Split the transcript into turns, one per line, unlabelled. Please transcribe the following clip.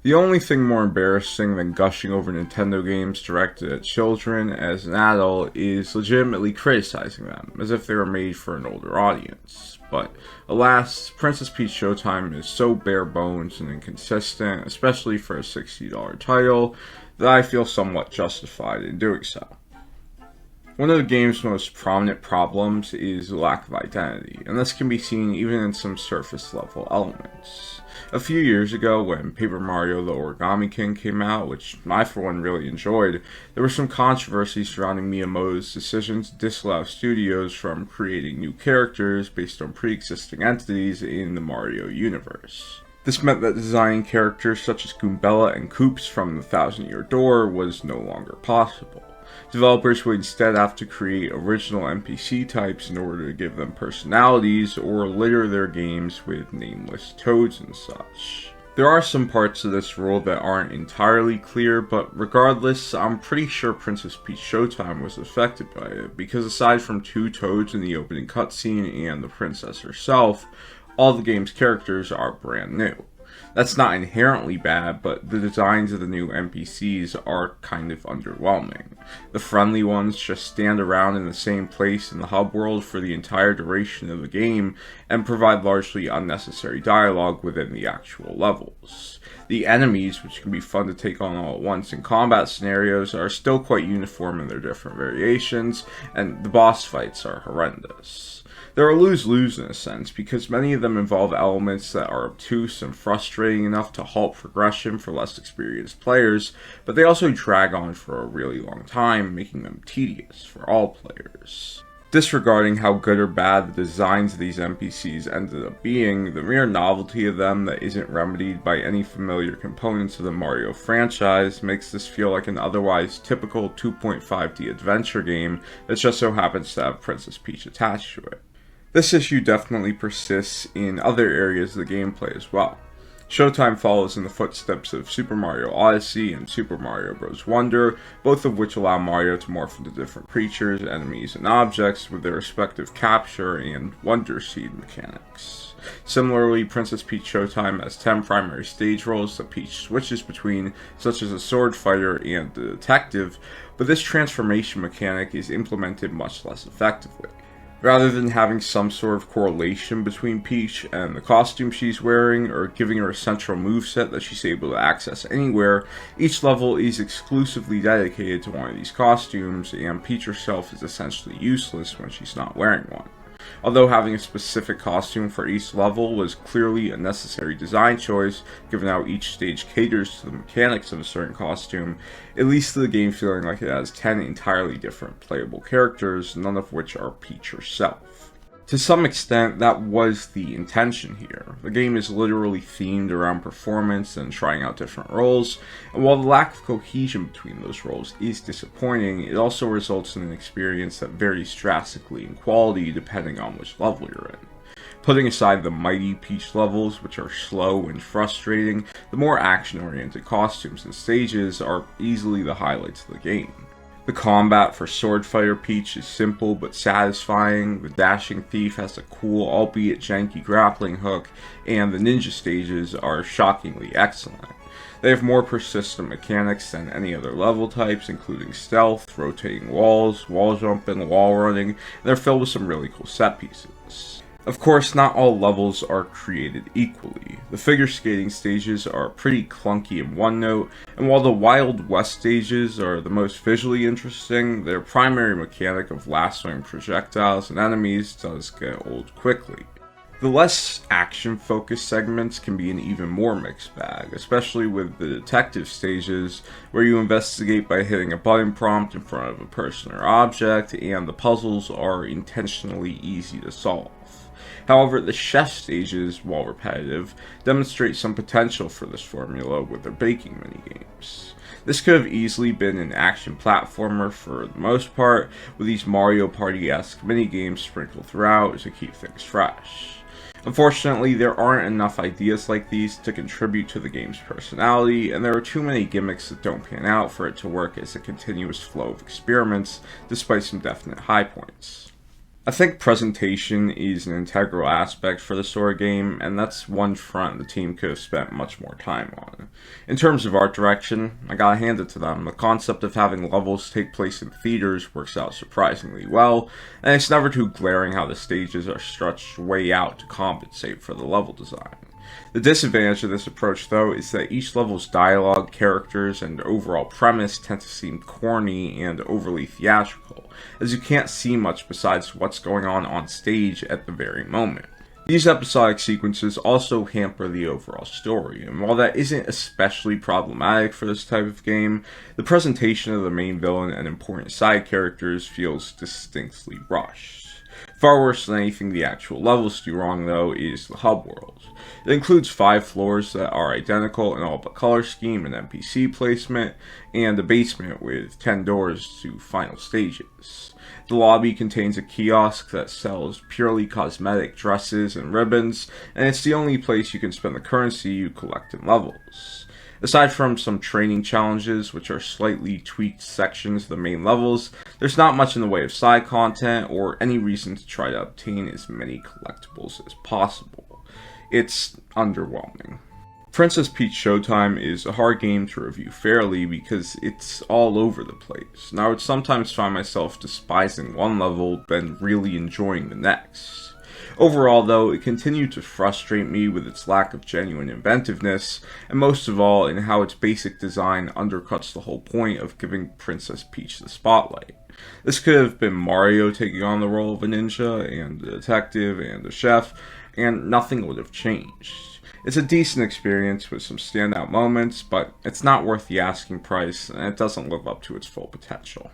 The only thing more embarrassing than gushing over Nintendo games directed at children as an adult is legitimately criticizing them, as if they were made for an older audience. But, alas, Princess Peach Showtime is so bare bones and inconsistent, especially for a $60 title, that I feel somewhat justified in doing so. One of the game's most prominent problems is the lack of identity, and this can be seen even in some surface-level elements. A few years ago, when Paper Mario The Origami King came out, which I for one really enjoyed, there was some controversy surrounding Miyamoto's decision to disallow studios from creating new characters based on pre-existing entities in the Mario universe. This meant that designing characters such as Goombella and Koops from the Thousand Year Door was no longer possible. Developers would instead have to create original NPC types in order to give them personalities or litter their games with nameless toads and such. There are some parts of this rule that aren't entirely clear, but regardless, I'm pretty sure Princess Peach Showtime was affected by it, because aside from 2 toads in the opening cutscene and the princess herself, all the game's characters are brand new. That's not inherently bad, but the designs of the new NPCs are kind of underwhelming. The friendly ones just stand around in the same place in the hub world for the entire duration of the game and provide largely unnecessary dialogue within the actual levels. The enemies, which can be fun to take on all at once in combat scenarios, are still quite uniform in their different variations, and the boss fights are horrendous. They're a lose-lose in a sense, because many of them involve elements that are obtuse and frustrating enough to halt progression for less experienced players, but they also drag on for a really long time, making them tedious for all players. Disregarding how good or bad the designs of these NPCs ended up being, the mere novelty of them that isn't remedied by any familiar components of the Mario franchise makes this feel like an otherwise typical 2.5D adventure game that just so happens to have Princess Peach attached to it. This issue definitely persists in other areas of the gameplay as well. Showtime follows in the footsteps of Super Mario Odyssey and Super Mario Bros. Wonder, both of which allow Mario to morph into different creatures, enemies, and objects with their respective capture and Wonder Seed mechanics. Similarly, Princess Peach Showtime has 10 primary stage roles that Peach switches between, such as a sword fighter and the detective, but this transformation mechanic is implemented much less effectively. Rather than having some sort of correlation between Peach and the costume she's wearing, or giving her a central moveset that she's able to access anywhere, each level is exclusively dedicated to one of these costumes, and Peach herself is essentially useless when she's not wearing one. Although having a specific costume for each level was clearly a necessary design choice, given how each stage caters to the mechanics of a certain costume, it leads to the game feeling like it has 10 entirely different playable characters, none of which are Peach herself. To some extent, that was the intention here. The game is literally themed around performance and trying out different roles, and while the lack of cohesion between those roles is disappointing, it also results in an experience that varies drastically in quality depending on which level you're in. Putting aside the mighty Peach levels, which are slow and frustrating, the more action-oriented costumes and stages are easily the highlights of the game. The combat for Sword Fighter Peach is simple but satisfying, the Dashing Thief has a cool, albeit janky grappling hook, and the ninja stages are shockingly excellent. They have more persistent mechanics than any other level types, including stealth, rotating walls, wall jumping, wall running, and they're filled with some really cool set pieces. Of course, not all levels are created equally. The figure skating stages are pretty clunky in one note, and while the Wild West stages are the most visually interesting, their primary mechanic of lassoing projectiles and enemies does get old quickly. The less action-focused segments can be an even more mixed bag, especially with the detective stages, where you investigate by hitting a button prompt in front of a person or object, and the puzzles are intentionally easy to solve. However, the chef stages, while repetitive, demonstrate some potential for this formula with their baking minigames. This could have easily been an action platformer for the most part, with these Mario Party-esque minigames sprinkled throughout to keep things fresh. Unfortunately, there aren't enough ideas like these to contribute to the game's personality, and there are too many gimmicks that don't pan out for it to work as a continuous flow of experiments, despite some definite high points. I think presentation is an integral aspect for the story game, and that's one front the team could have spent much more time on. In terms of art direction, I gotta hand it to them. The concept of having levels take place in theaters works out surprisingly well, and it's never too glaring how the stages are stretched way out to compensate for the level design. The disadvantage of this approach, though, is that each level's dialogue, characters, and overall premise tend to seem corny and overly theatrical, as you can't see much besides what's going on stage at the very moment. These episodic sequences also hamper the overall story, and while that isn't especially problematic for this type of game, the presentation of the main villain and important side characters feels distinctly rushed. Far worse than anything the actual levels do wrong, though, is the hub world. It includes 5 floors that are identical in all but color scheme and NPC placement, and a basement with 10 doors to final stages. The lobby contains a kiosk that sells purely cosmetic dresses and ribbons, and it's the only place you can spend the currency you collect in levels. Aside from some training challenges, which are slightly tweaked sections of the main levels, there's not much in the way of side content or any reason to try to obtain as many collectibles as possible. It's underwhelming. Princess Peach Showtime is a hard game to review fairly because it's all over the place, and I would sometimes find myself despising one level then really enjoying the next. Overall, though, it continued to frustrate me with its lack of genuine inventiveness, and most of all in how its basic design undercuts the whole point of giving Princess Peach the spotlight. This could have been Mario taking on the role of a ninja, and a detective, and a chef, and nothing would have changed. It's a decent experience with some standout moments, but it's not worth the asking price, and it doesn't live up to its full potential.